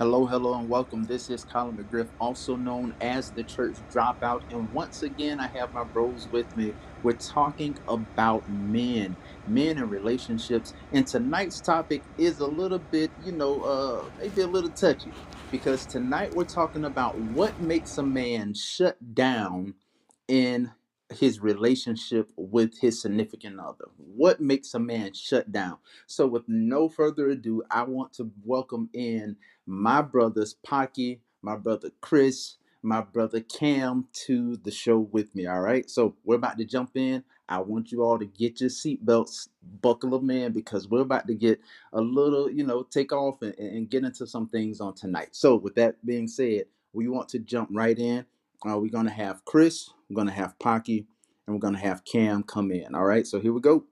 Hello, hello, and welcome. This is Colin McGriff, also known as the Church Dropout. And once again, I have my bros with me. We're talking about men and relationships. And tonight's topic is a little bit, maybe a little touchy because tonight we're talking about what makes a man shut down in his relationship with his significant other. What makes a man shut down? So, with no further ado, I want to welcome in my brothers Pocky, my brother Chris, my brother Cam to the show with me. All right. So we're about to jump in. I want you all to get your seatbelts, buckle them in, because we're about to get a little, take off and get into some things on tonight. So with that being said, we want to jump right in. We're going to have Chris, we're going to have Pocky, and we're going to have Cam come in. All right. So here we go.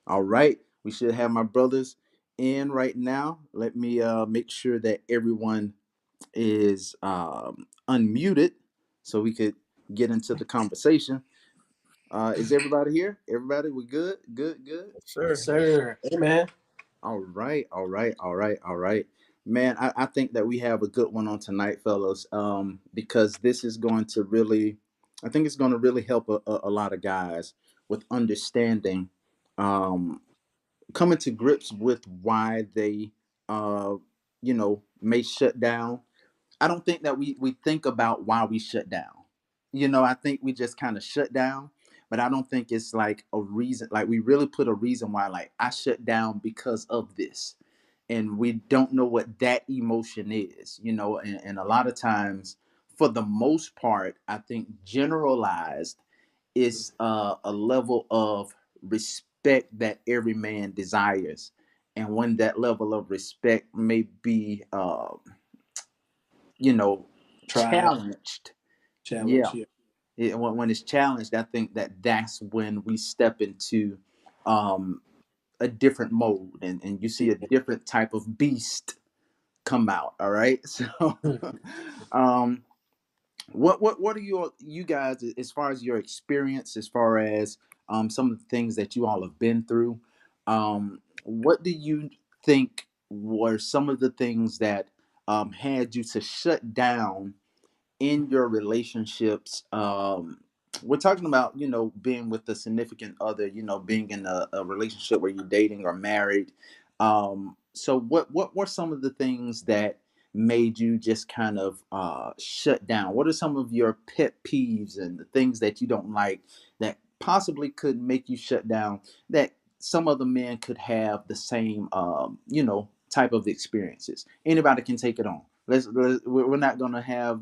All right, we should have my brothers in right now. Let me make sure that everyone is unmuted so we could get into the conversation. Is everybody here? Everybody, we good? Good, good. Yes, sir. Hey, man. All right, all right, all right, all right. Man, I think that we have a good one on tonight, fellas, because this is going to really, I think it's going to really help a lot of guys with understanding coming to grips with why they may shut down. I don't think that we think about why we shut down. I think we just kind of shut down, but I don't think it's like a reason, like we really put a reason why, like, I shut down because of this. And we don't know what that emotion is, and a lot of times, for the most part, I think generalized is a level of respect that every man desires. And when that level of respect may be, you know, Trial, challenged, challenge. yeah, Yeah. when it's challenged, I think that that's when we step into um, a different mode, and you see a different type of beast come out. All right, so um, what are you guys, as far as your experience, as far as some of the things that you all have been through, what do you think were some of the things that had you to shut down in your relationships? We're talking about, being with a significant other, being in a relationship where you're dating or married. So what were some of the things that made you just kind of shut down? What are some of your pet peeves and the things that you don't like that possibly could make you shut down, that some other men could have the same type of experiences? Anybody can take it on. We're not gonna have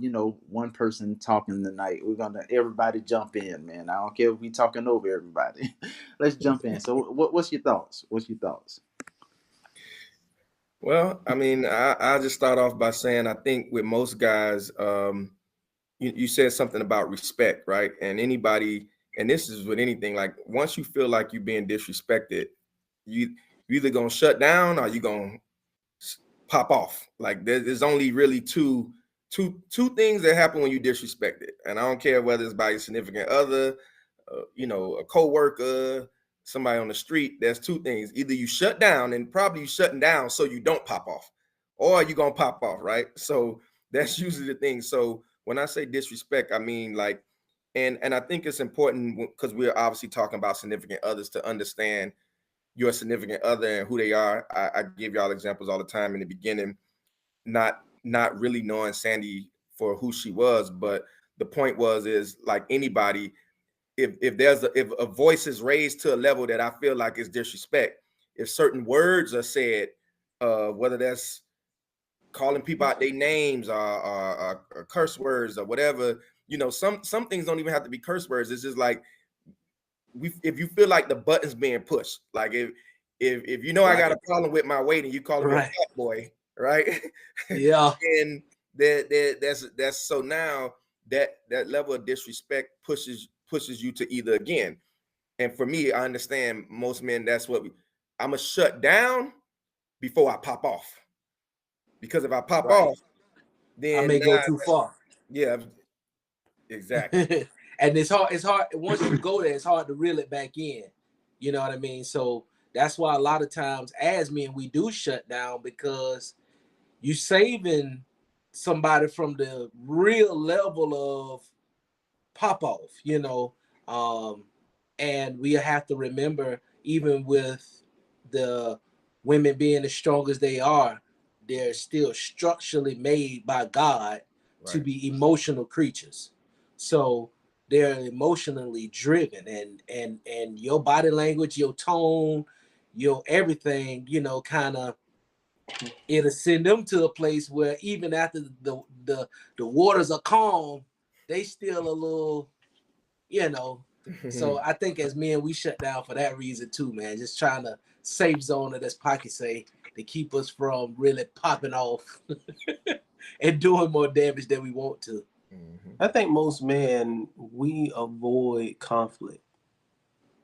one person talking tonight. We're gonna everybody jump in, man. I don't care if we talking over everybody. Let's jump in. So what's your thoughts? What's your thoughts? Well, I mean, I'll just start off by saying I think with most guys, you said something about respect, right? And anybody, and this is with anything, like once you feel like you're being disrespected, you either gonna shut down or you gonna pop off. Like there's only really two things that happen when you disrespect it, and I don't care whether it's by your significant other, a co-worker, somebody on the street. There's two things: either you shut down, and probably you shutting down so you don't pop off, or you gonna pop off, right? So that's usually the thing. So when I say disrespect, I mean like, and I think it's important because we're obviously talking about significant others to understand your significant other and who they are. I give y'all examples all the time in the beginning, not really knowing Sandy for who she was, but the point was is like anybody, if a voice is raised to a level that I feel like is disrespect, if certain words are said, whether that's calling people out their names or curse words or whatever, some things don't even have to be curse words. It's just like if you feel like the button's being pushed, like if I got Right. a problem with my weight and you calling me a Right. fat boy, right? Yeah. And that's so now that level of disrespect pushes you to either again. And for me, I understand most men, that's what I'm gonna shut down before I pop off. Because if I pop Right. off, I then may go too far. yeah, exactly. And it's hard once you go there, it's hard to reel it back in. You know what I mean? So That's why a lot of times as men we do shut down, because you saving somebody from the real level of pop off, um, and we have to remember, even with the women being as strong as they are, they're still structurally made by God to Right. be emotional creatures. So they're emotionally driven, and your body language, your tone, your everything, kind of, it'll send them to a place where even after the waters are calm, they still a little, So I think as men, we shut down for that reason too, man. Just trying to safe zone it, as Pocky say, to keep us from really popping off and doing more damage than we want to. I think most men, we avoid conflict.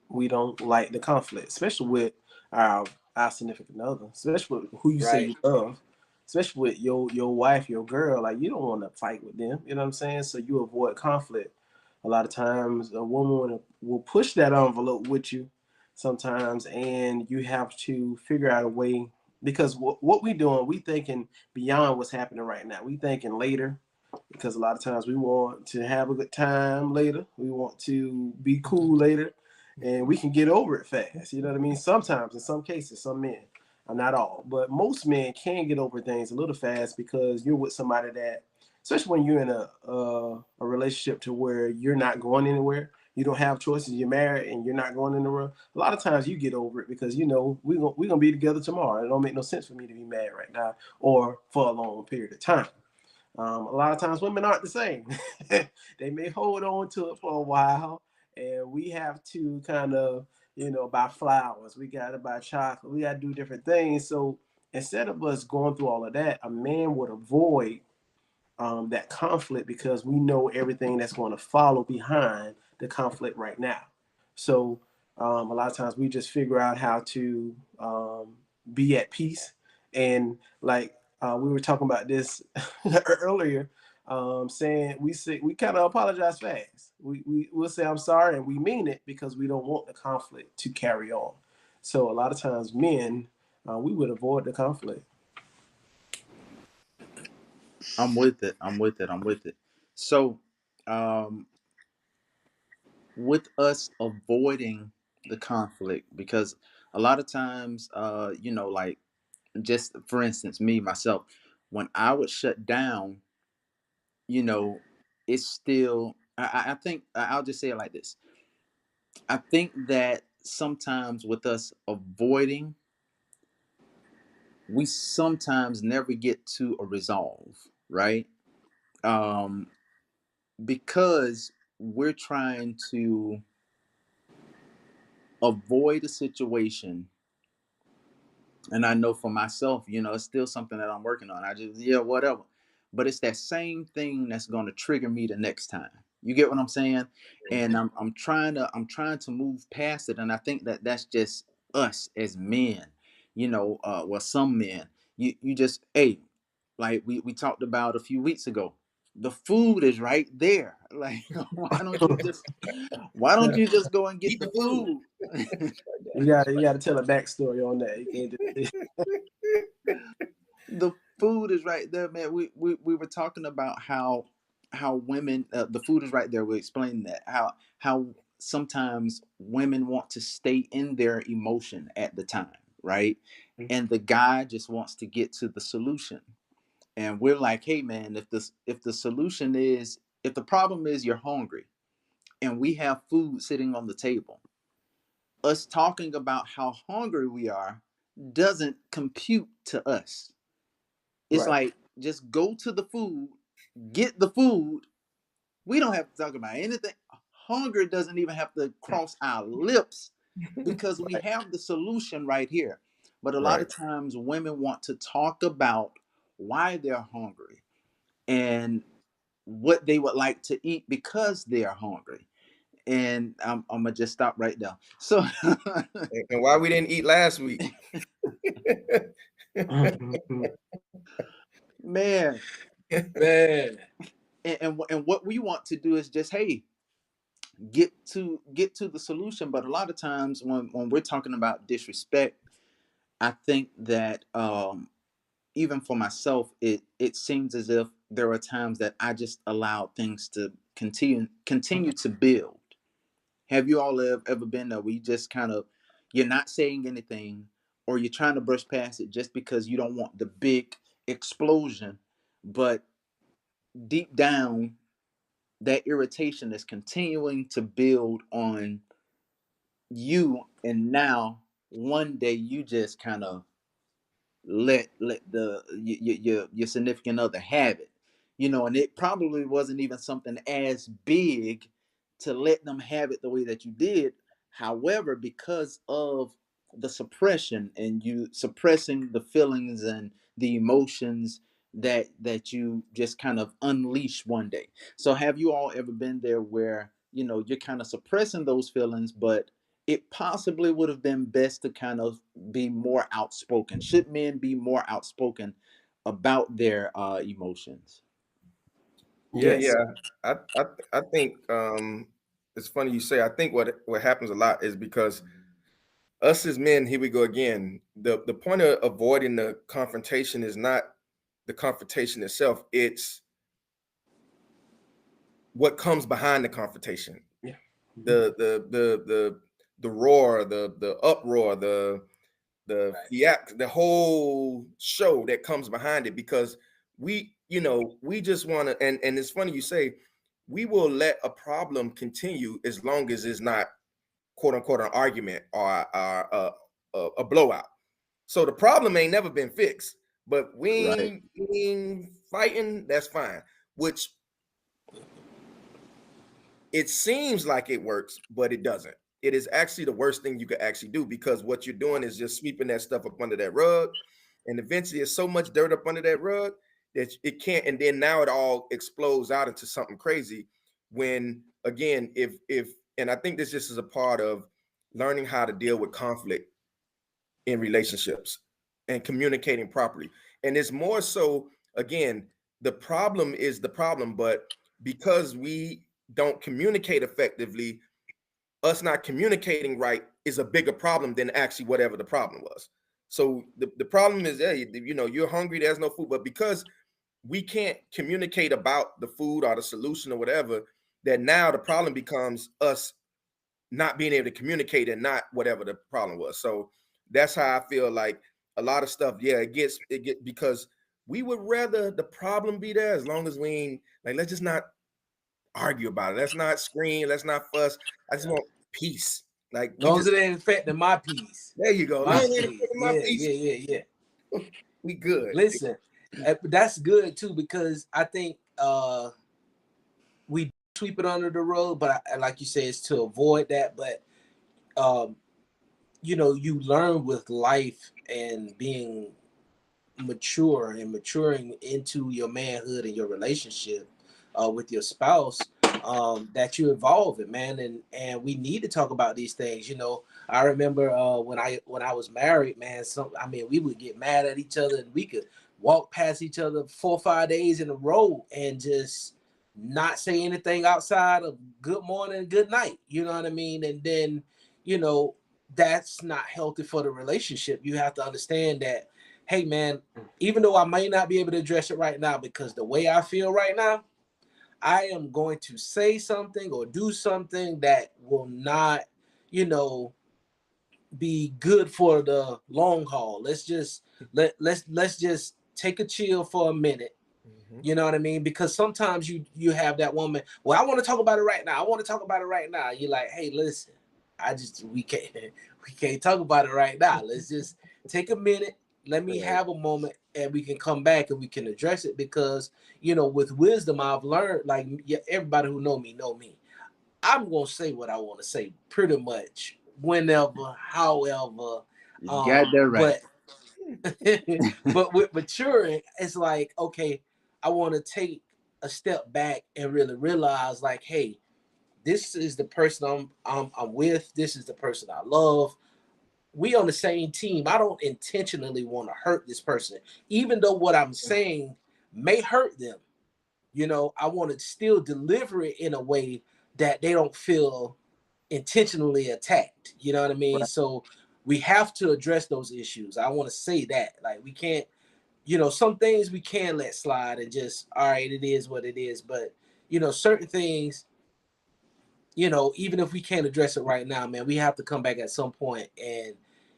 We don't like the conflict, especially with our significant other, especially with who you say Right. you love, especially with your wife, your girl. Like, you don't want to fight with them. You know what I'm saying? So you avoid conflict. A lot of times, a woman will push that envelope with you sometimes, and you have to figure out a way, because what we doing, we thinking beyond what's happening right now. We thinking later, because a lot of times we want to have a good time later. We want to be cool later, and we can get over it fast. You know what I mean? Sometimes, in some cases, some men, not all, but most men can get over things a little fast, because you're with somebody that, especially when you're in a relationship to where you're not going anywhere. You don't have choices. You're married and you're not going anywhere. A lot of times you get over it because we're gonna be together tomorrow. It don't make no sense for me to be mad right now or for a long period of time. A lot of times women aren't the same. They may hold on to it for a while, and we have to kind of, buy flowers. We got to buy chocolate. We got to do different things. So instead of us going through all of that, a man would avoid that conflict, because we know everything that's going to follow behind the conflict right now. So a lot of times we just figure out how to be at peace. And like we were talking about this earlier, saying we kind of apologize fast. We'll say I'm sorry, and we mean it, because we don't want the conflict to carry on. So a lot of times men, we would avoid the conflict. I'm with it. I'm with it. I'm with it. So, um, with us avoiding the conflict, because a lot of times, like, just for instance, me myself, when I would shut down, you know, it's still. I think I'll just say it like this. I think that sometimes with us avoiding, we sometimes never get to a resolve, right? Um, because we're trying to avoid a situation. And I know for myself, it's still something that I'm working on. I just, yeah, whatever. But it's that same thing that's going to trigger me the next time. You get what I'm saying? And I'm trying to move past it. And I think that that's just us as men. Well, some men, you just, hey, like we talked about a few weeks ago. The food is right there. Like, why don't you just go and get Eat the the food. food? You got to tell a backstory on that. You can't just The food is right there, man. We were talking about how women, the food is right there. We're explaining that how sometimes women want to stay in their emotion at the time, right? And the guy just wants to get to the solution. And we're like, hey man, if the solution is, if the problem is you're hungry and we have food sitting on the table, us talking about how hungry we are doesn't compute to us. It's right. like, just go to the food, get the food. We don't have to talk about anything. Hunger doesn't even have to cross our lips, because we Right. have the solution right here. But a lot Right. of times women want to talk about why they're hungry and what they would like to eat because they are hungry. And I'm gonna just stop right there. So, And why we didn't eat last week? man, Man. and what we want to do is just, hey, get to the solution. But a lot of times when we're talking about disrespect, I think that even for myself, it seems as if there are times that I just allow things to continue to build. Have you all ever been there where you just kind of, you're not saying anything, or you're trying to brush past it just because you don't want the big explosion, but deep down that irritation is continuing to build on you, and now one day you just kind of let the your significant other have it, and it probably wasn't even something as big to let them have it the way that you did. However, because of the suppression, and you suppressing the feelings and the emotions that you just kind of unleash one day. So have you all ever been there where you're kind of suppressing those feelings, but it possibly would have been best to kind of be more outspoken? Should men be more outspoken about their emotions? Yeah, Yes. yeah. I think it's funny you say. I think what happens a lot is because us as men, here we go again. The point of avoiding the confrontation is not the confrontation itself. It's what comes behind the confrontation. Yeah. The roar, the uproar, the Right. the whole show that comes behind it, because we just want to, and it's funny you say, we will let a problem continue as long as it's not quote unquote an argument or a blowout. So the problem ain't never been fixed, but Right. we ain't fighting, that's fine. Which it seems like it works, but it doesn't. It is actually the worst thing you could actually do, because what you're doing is just sweeping that stuff up under that rug. And eventually there's so much dirt up under that rug that it can't. And then now it all explodes out into something crazy. When again, and I think this just is a part of learning how to deal with conflict in relationships and communicating properly. And it's more so, again, the problem is the problem, but because we don't communicate effectively, us not communicating right is a bigger problem than actually whatever the problem was. So the problem is, hey, you're hungry, there's no food, but because we can't communicate about the food or the solution or whatever, that now the problem becomes us not being able to communicate and not whatever the problem was. So that's how I feel like a lot of stuff, yeah, it get because we would rather the problem be there as long as we ain't like, let's just not argue about it. Let's not scream, let's not fuss. I just Yeah. want peace. Like As we long as just, it ain't affecting my peace. there you go. My Long as it peace. ain't my Yeah, peace, yeah, yeah, yeah. we good. Listen, that's good too, because I think we sweep it under the rug, but like you said, it's to avoid that. But um, you learn with life and being mature and maturing into your manhood and your relationship with your spouse, that you evolve it, man. And we need to talk about these things. I remember when I was married, man. We would get mad at each other, and we could walk past each other 4 or 5 days in a row and just not say anything outside of good morning, good night. You know what I mean? And then, you know, that's not healthy for the relationship. You have to understand that, hey man, even though I may not be able to address it right now because the way I feel right now, I am going to say something or do something that will not, you know, be good for the long haul. Let's just take a chill for a minute. Mhm. You know what I mean? Because sometimes you have that woman. Well, I want to talk about it right now. I want to talk about it right now. You're like, hey, listen, we can't we can't talk about it right now. Let's just take a minute. Let me Right. have a moment, and we can come back and we can address it. Because with wisdom, I've learned. Like, yeah, everybody who know me. I'm gonna say what I want to say, pretty much whenever, however. You got that right. But but with maturing, it's like, okay, I want to take a step back and really realize, like, hey, this is the person I'm with. This is the person I love. We on the same team. I don't intentionally want to hurt this person, even though what I'm saying may hurt them. I want to still deliver it in a way that they don't feel intentionally attacked. You know what I mean? Right. So we have to address those issues. I want to say that. Like, we can't, you know, some things we can let slide and just, all right, it is what it is. But, you know, certain things, you know, even if we can't address it right now, man, we have to come back at some point and,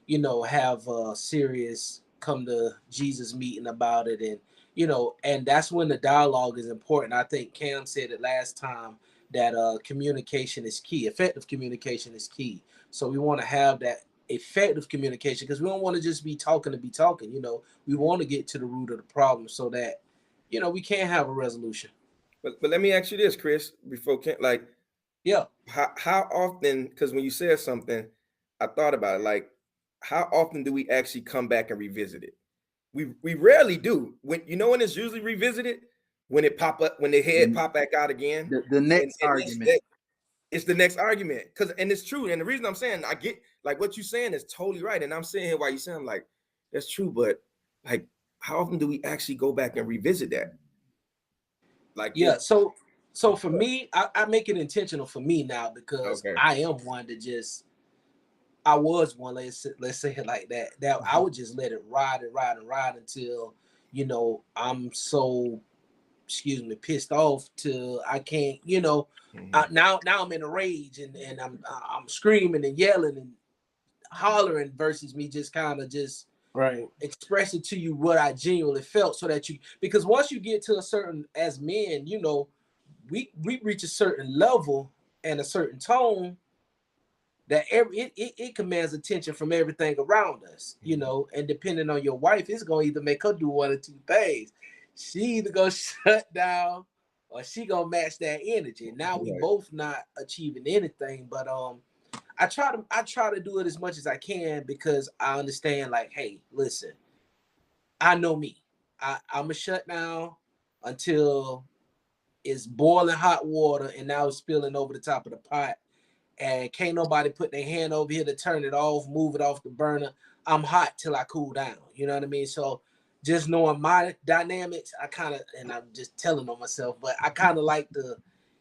you know, have a serious come to Jesus meeting about it. And, you know, and that's when the dialogue is important. I think Cam said it last time that communication is key. Effective communication is key. So we want to have that effective communication because we don't want to just be talking to be talking. You know, we want to get to the root of the problem so that, you know, we can have a resolution. But let me ask you this, Chris, before like Yeah. how often, because when you said something, I thought about it, like how often do we actually come back and revisit it? We rarely do. When you know when it's usually revisited, when it pop up, when the head The, pop back out again, the and next it's argument. it's the next argument. Cause and it's true. And the reason I'm saying I get like what you're saying is totally right. And I'm saying here while you're saying I'm like, that's true, but like how often do we actually go back and revisit that? Like Yeah, it so for me, I make it intentional for me now because okay. I am one to just I was one, let's say it like that. That I would just let it ride and ride and ride until, you know, I'm so, excuse me, pissed off till I can't, you know, Mhm. now I'm in a rage and I'm screaming and yelling and hollering versus me just kind of just Right. expressing to you what I genuinely felt so that you, because once you get to a certain, as men, you know, we reach a certain level and a certain tone that it commands attention from everything around us, you Mhm. know, and depending on your wife, it's gonna either make her do one or two things. She either gonna shut down or she gonna match that energy. Now we Right. both not achieving anything, but I try to do it as much as I can because I understand, like, hey, listen, I know me. I'ma shut down until it's boiling hot water and now it's spilling over the top of the pot. And can't nobody put their hand over here to turn it off, move it off the burner. I'm hot till I cool down. You know what I mean? So just knowing my dynamics, I kind of, and I'm just telling on myself, but I kind of like to,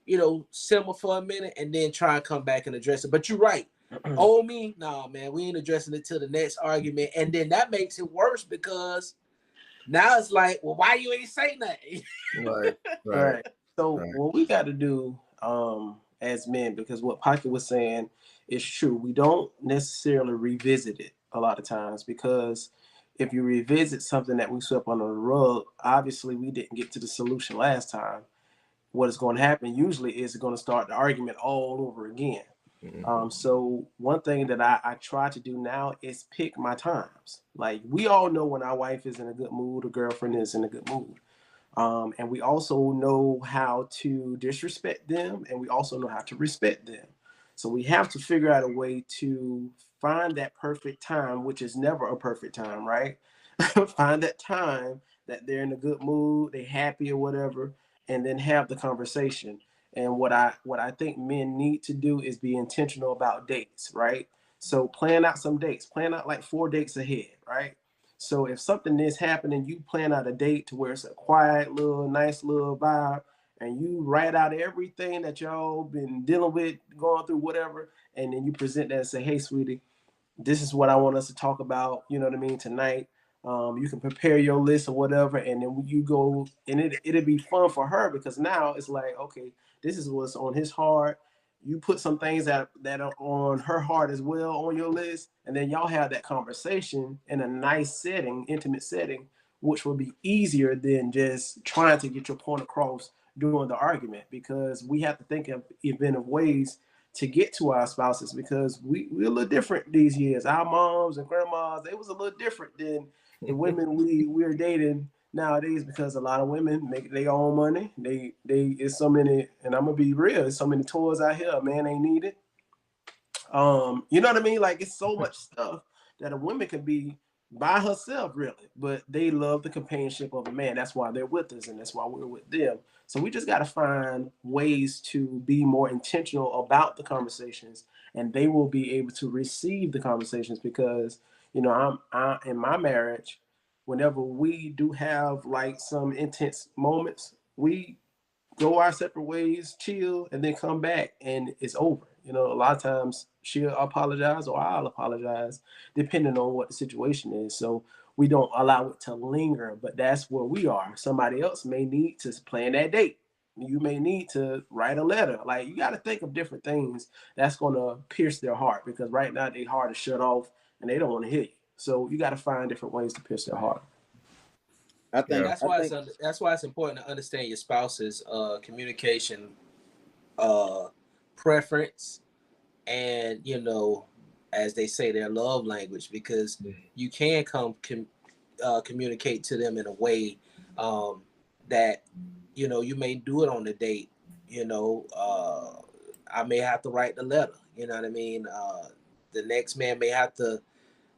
you know, simmer for a minute and then try and come back and address it. But you're right. Oh me, nah, man, we ain't addressing it till the next argument, and then that makes it worse because now it's like, well, why you ain't say nothing? Right. Right. Right. So Right. what we got to do as men, because what Pocket was saying is true. We don't necessarily revisit it a lot of times because if you revisit something that we swept under the rug, obviously we didn't get to the solution last time. What is going to happen usually is going to start the argument all over again. Mhm. So one thing that I try to do now is pick my times. Like we all know when our wife is in a good mood, or girlfriend is in a good mood. And we also know how to disrespect them, and we also know how to respect them. So we have to figure out a way to find that perfect time, which is never a perfect time, right? Find that time that they're in a good mood, they're happy or whatever, and then have the conversation. And what I think men need to do is be intentional about dates, right? So plan out some dates, plan out like 4 dates ahead, right? So if something is happening, you plan out a date to where it's a quiet little, nice little vibe, and you write out everything that y'all been dealing with, going through, whatever, and then you present that and say, "Hey, sweetie, this is what I want us to talk about. You know what I mean tonight. You can prepare your list or whatever, and then you go, and it'll be fun for her because now it's like, okay, this is what's on his heart. You put some things that are on her heart as well on your list, and then y'all have that conversation in a nice setting, intimate setting, which will be easier than just trying to get your point across during the argument because we have to think of inventive ways to get to our spouses because we're a little different these years. Our moms and grandmas, they was a little different than the women we're dating nowadays because a lot of women make their own money. They it's so many, and I'm gonna be real, it's so many toys out here, a man ain't needed. You know what I mean? Like it's so much stuff that a woman can be by herself, really, but they love the companionship of a man. That's why they're with us, and that's why we're with them. So we just got to find ways to be more intentional about the conversations, and they will be able to receive the conversations because I in my marriage, whenever we do have like some intense moments, we go our separate ways, chill, and then come back and it's over. You know, a lot of times she'll apologize or I'll apologize, depending on what the situation is. So we don't allow it to linger, but that's where we are. Somebody else may need to plan that date. You may need to write a letter. Like, you got to think of different things that's going to pierce their heart, because right now their heart is shut off and they don't want to hear you. So you got to find different ways to pierce their heart. I And think Yeah. that's I why think that's why it's important to understand your spouse's communication uh, preference, and as they say, their love language, because you can communicate to them in a way um, that you may do it on the date. I may have to write the letter. You know what I mean? The next man may have to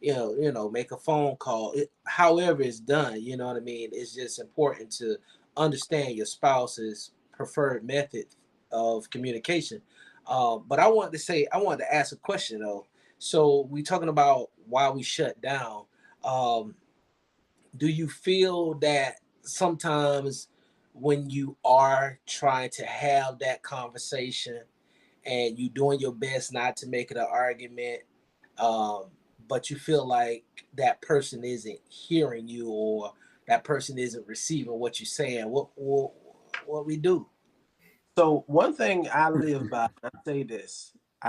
make a phone call. However it's done, you know what I mean? It's just important to understand your spouse's preferred method of communication. But I wanted to ask a question though. So we talking about why we shut down. Um, do you feel that sometimes when you are trying to have that conversation and you doing your best not to make it an argument, um, but you feel like that person isn't hearing you, or that person isn't receiving what you're saying, what we do? So one thing I live by, I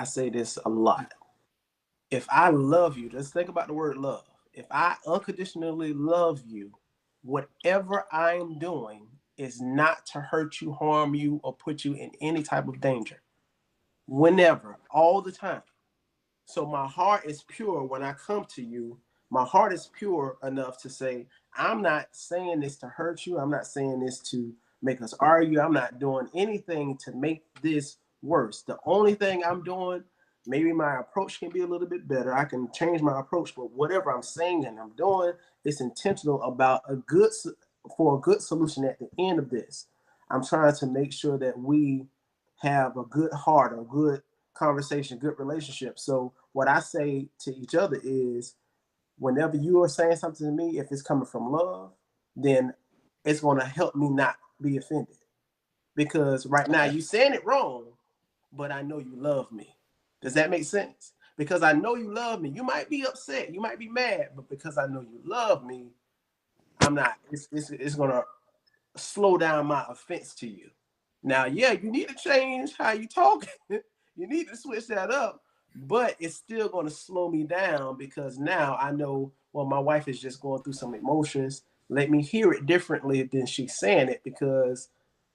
say this a lot. If I love you, just think about the word love. If I unconditionally love you, whatever I'm doing is not to hurt you, harm you, or put you in any type of danger. Whenever, all the time. So my heart is pure when I come to you. My heart is pure enough to say, I'm not saying this to hurt you. I'm not saying this to make us argue. I'm not doing anything to make this worse. The only thing I'm doing, maybe my approach can be a little bit better. I can change my approach, but whatever I'm saying and I'm doing, it's intentional about for a good solution at the end of this. I'm trying to make sure that we have a good heart, a good conversation, good relationship. So what I say to each other is, whenever you are saying something to me, if it's coming from love, then it's going to help me not be offended. Because right now Okay. you saying it wrong, but I know you love me. Does that make sense? Because I know you love me. You might be upset, you might be mad, but because I know you love me, I'm not. It's going to slow down my offense to you. Now, yeah, you need to change how you talk. You need to switch that up, but it's still going to slow me down, because now I know, well, my wife is just going through some emotions. Let me hear it differently than she's saying it, because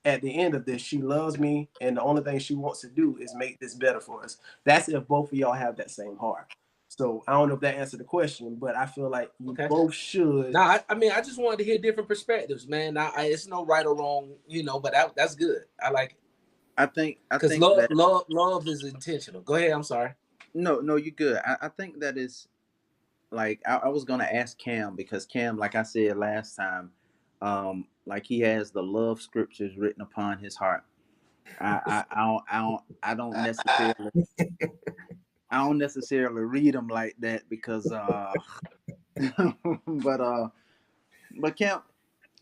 at the end of this, she loves me, and the only thing she wants to do is make this better for us. That's if both of y'all have that same heart. So I don't know if that answered the question, but I feel like you Okay. both should. Now, I mean, I just wanted to hear different perspectives, man. Now, it's no right or wrong, but that's good. I like it, I because think that love is intentional. Go ahead. I'm sorry. no, you're good. I think that is like I was gonna ask Cam, because Cam, like I said last time, like he has the love scriptures written upon his heart. I don't necessarily read them like that, because but but Cam,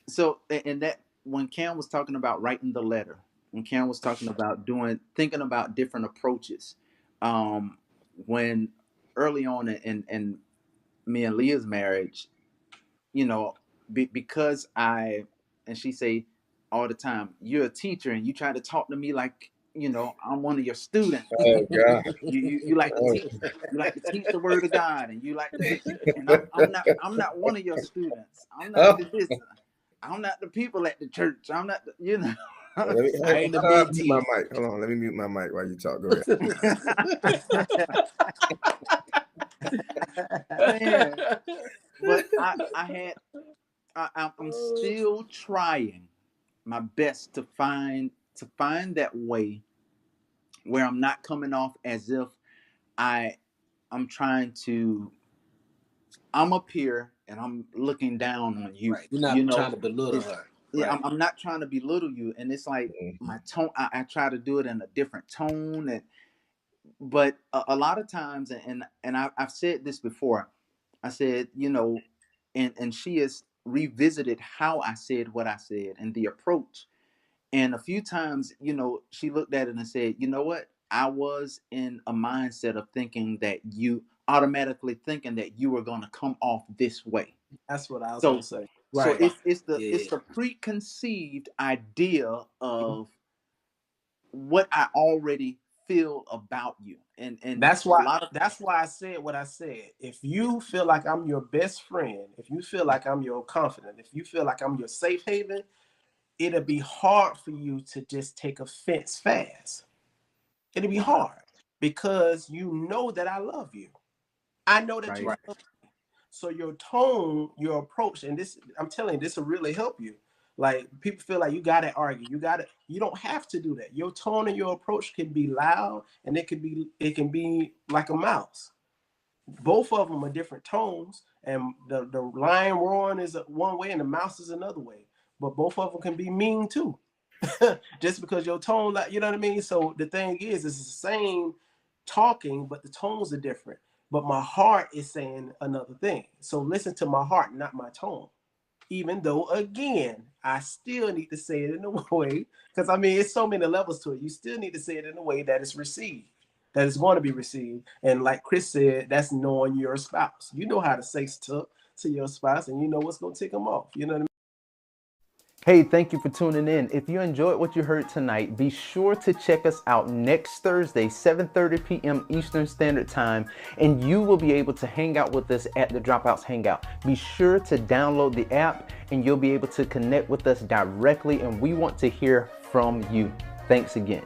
so and that when Cam was talking about writing the letter, when Cam was talking about thinking about different approaches, um when early on in me and Leah's marriage, you know, because and she say all the time, you're a teacher and you try to talk to me like, I'm one of your students. Oh God. You like to Oh, teach, the word of God, and you like to be, and I'm not one of your students. I'm not oh, this. I'm not the people at the church. I'm not let me, I ain't a how do I big mute my T. mic? Hold on. Let me mute my mic while you talk. Go ahead. man. But I had I'm still trying my best to find that way where I'm not coming off as if I I'm trying to I'm up here and I'm looking down on you. Right. You're not trying to belittle It's her. yeah, Right. I'm not trying to belittle you, and it's like Mhm. my tone. I try to do it in a different tone, but a lot of times, and I've said this before. I said, and she has revisited how I said what I said and the approach. And a few times, she looked at it and said, you know what? I was in a mindset of thinking that you automatically thinking that you were going to come off this way. That's what I was So gonna say. so Right. it's Yeah. the preconceived idea of what I already feel about you. And That's a why lot of that's why I said what I said. If you feel like I'm your best friend, if you feel like I'm your confidant, if you feel like I'm your safe haven, it'll be hard for you to just take offense fast. It'll be hard because you know that I love you. I know that you right, Right. love me. So your tone, your approach, and this, I'm telling you, this will really help you. Like people feel like you gotta argue, you don't have to do that. Your tone and your approach can be loud and it can be like a mouse. Both of them are different tones, and the lion roaring is one way and the mouse is another way. But both of them can be mean too. Just because your tone, like, you know what I mean. So the thing is, it's the same talking, but the tones are different. But my heart is saying another thing. So listen to my heart, not my tone. Even though, again, I still need to say it in a way, because I mean, it's so many levels to it. You still need to say it in a way that is received, that is going to be received. And like Chris said, that's knowing your spouse. You know how to say stuff to your spouse, and you know what's going to tick them off. You know what I mean? Hey, thank you for tuning in. If you enjoyed what you heard tonight, be sure to check us out next Thursday, 7:30 p.m. Eastern Standard Time, and you will be able to hang out with us at the Dropouts Hangout. Be sure to download the app, and you'll be able to connect with us directly, and we want to hear from you. Thanks again.